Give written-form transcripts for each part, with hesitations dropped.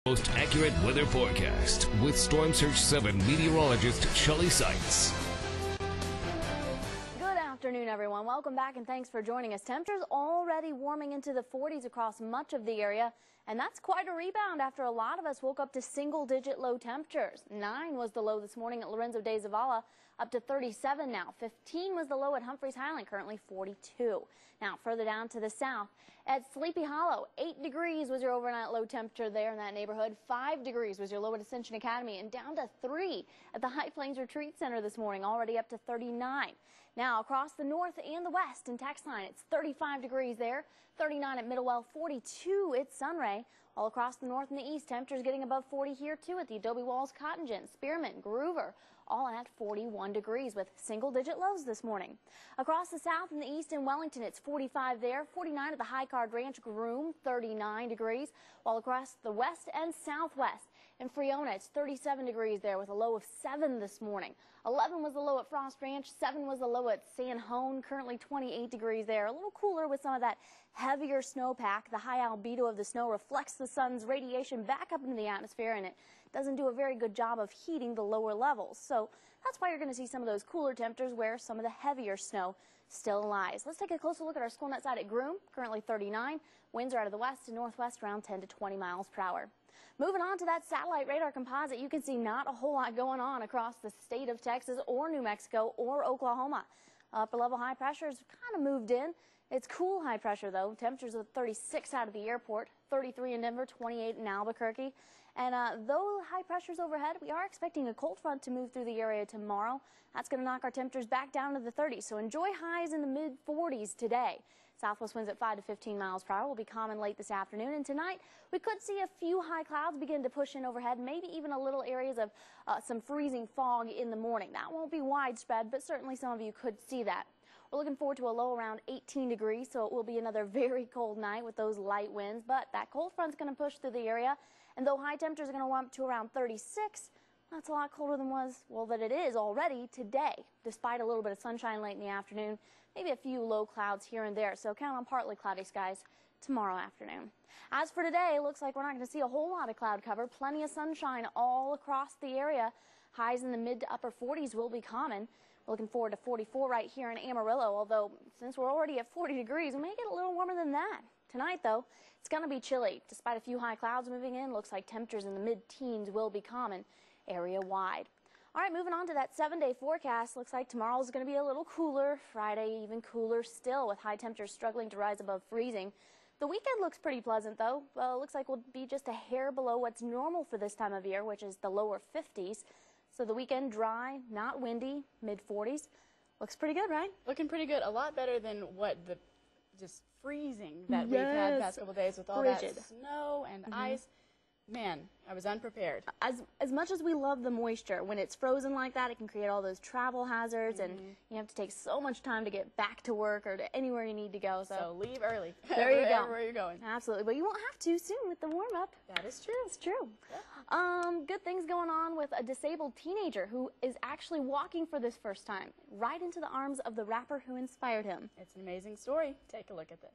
Most accurate weather forecast with Storm Surge 7 meteorologist Shelly Seitz. Good afternoon, everyone. Welcome back and thanks for joining us. Temperatures already warming into the 40s across much of the area, and that's quite a rebound after a lot of us woke up to single-digit low temperatures. 9 was the low this morning at Lorenzo de Zavala, up to 37 now. 15 was the low at Humphreys Highland, currently 42. Now, further down to the south, at Sleepy Hollow, 8 degrees was your overnight low temperature there in that neighborhood. 5 degrees was your low at Ascension Academy, and down to 3 at the High Plains Retreat Center this morning, already up to 39. Now, across the north and the west in Texline, it's 35 degrees there, 39 at Middlewell, 42 at Sunray. All across the north and the east, temperatures getting above 40 here, too, at the Adobe Walls, Cotton Gin, Spearmint, Groover, all at 41 degrees with single-digit lows this morning. Across the south and the east in Wellington, it's 45 there, 49 at the High Card Ranch, Groom, 39 degrees, while across the west and southwest in Freona, it's 37 degrees there with a low of 7 this morning. 11 was the low at Frost Ranch, 7 was the low at San Hone, currently 28 degrees there. A little cooler with some of that heavier snowpack. The high albedo of the snow reflects the sun's radiation back up into the atmosphere, and it doesn't do a very good job of heating the lower levels. So that's why you're going to see some of those cooler temperatures where some of the heavier snow still lies. Let's take a closer look at our school net side at Groom, currently 39. Winds are out of the west and northwest around 10 to 20 miles per hour. Moving on to that satellite radar composite, you can see not a whole lot going on across the state of Texas or New Mexico or Oklahoma. Upper level high pressure has kind of moved in. It's cool high pressure, though. Temperatures of 36 out of the airport, 33 in Denver, 28 in Albuquerque. And though high pressure's overhead, we are expecting a cold front to move through the area tomorrow. That's going to knock our temperatures back down to the 30s. So enjoy highs in the mid-40s today. Southwest winds at 5 to 15 miles per hour will be common late this afternoon. And tonight, we could see a few high clouds begin to push in overhead, maybe even a little areas of some freezing fog in the morning. That won't be widespread, but certainly some of you could see that. We're looking forward to a low around 18 degrees, so it will be another very cold night with those light winds. But that cold front's going to push through the area. And though high temperatures are going to warm up to around 36, that's a lot colder than that it is already today, despite a little bit of sunshine late in the afternoon, maybe a few low clouds here and there. So count on partly cloudy skies tomorrow afternoon. As for today, it looks like we're not going to see a whole lot of cloud cover. Plenty of sunshine all across the area. Highs in the mid to upper 40s will be common. We're looking forward to 44 right here in Amarillo, although since we're already at 40 degrees, we may get a little warmer than that. Tonight, though, it's going to be chilly. Despite a few high clouds moving in, looks like temperatures in the mid-teens will be common area-wide. All right, moving on to that 7-day forecast. Looks like tomorrow's going to be a little cooler. Friday, even cooler still, with high temperatures struggling to rise above freezing. The weekend looks pretty pleasant, though. Well, it looks like we'll be just a hair below what's normal for this time of year, which is the lower 50s. So the weekend dry, not windy, mid-40s. Looks pretty good, right? Looking pretty good. A lot better than what the just freezing that we've had the past couple days with all that snow and ice. Man, I was unprepared. As much as we love the moisture, when it's frozen like that, it can create all those travel hazards, and you have to take so much time to get back to work or to anywhere you need to go. So leave early. There you go. Wherever you're going. Absolutely, but you won't have to soon with the warm-up. That is true. It's true. Yeah. Good things going on with a disabled teenager who is actually walking for this first time, right into the arms of the rapper who inspired him. It's an amazing story. Take a look at this.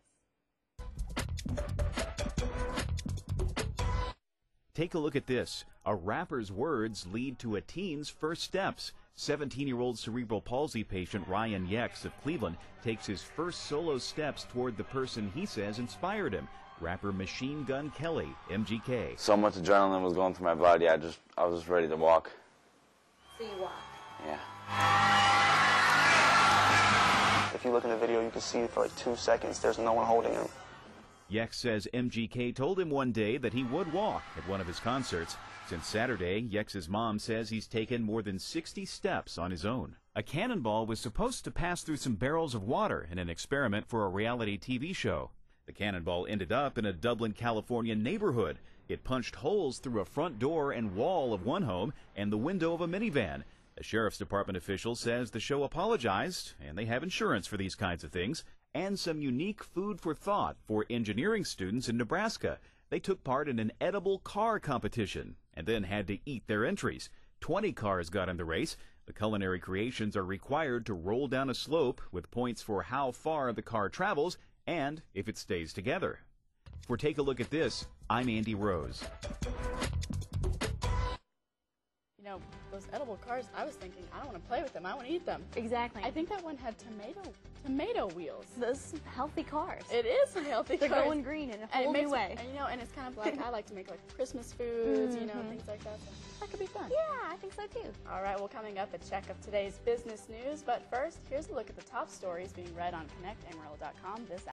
Take a look at this. A rapper's words lead to a teen's first steps. 17-year-old cerebral palsy patient Ryan Yex of Cleveland takes his first solo steps toward the person he says inspired him, rapper Machine Gun Kelly, MGK. So much adrenaline was going through my body, I was just ready to walk. So you walk? Yeah. If you look in the video, you can see for like 2 seconds, there's no one holding him. Yex says MGK told him one day that he would walk at one of his concerts. Since Saturday, Yex's mom says he's taken more than 60 steps on his own. A cannonball was supposed to pass through some barrels of water in an experiment for a reality TV show. The cannonball ended up in a Dublin, California neighborhood. It punched holes through a front door and wall of one home and the window of a minivan. A sheriff's department official says the show apologized, and they have insurance for these kinds of things, and some unique food for thought for engineering students in Nebraska. They took part in an edible car competition and then had to eat their entries. 20 cars got in the race. The culinary creations are required to roll down a slope with points for how far the car travels and if it stays together. For Take a Look at This, I'm Andy Rose. know, those edible cars, I was thinking, I don't want to play with them. I want to eat them. Exactly. I think that one had tomato wheels. Those healthy cars. It is some healthy They're cars. going green in a whole new way. And, you know, and it's kind of like, I like to make like Christmas foods, you know, things like that. So that could be fun. Yeah, I think so too. All right, well, coming up, a check of today's business news. But first, here's a look at the top stories being read on ConnectAmarillo.com this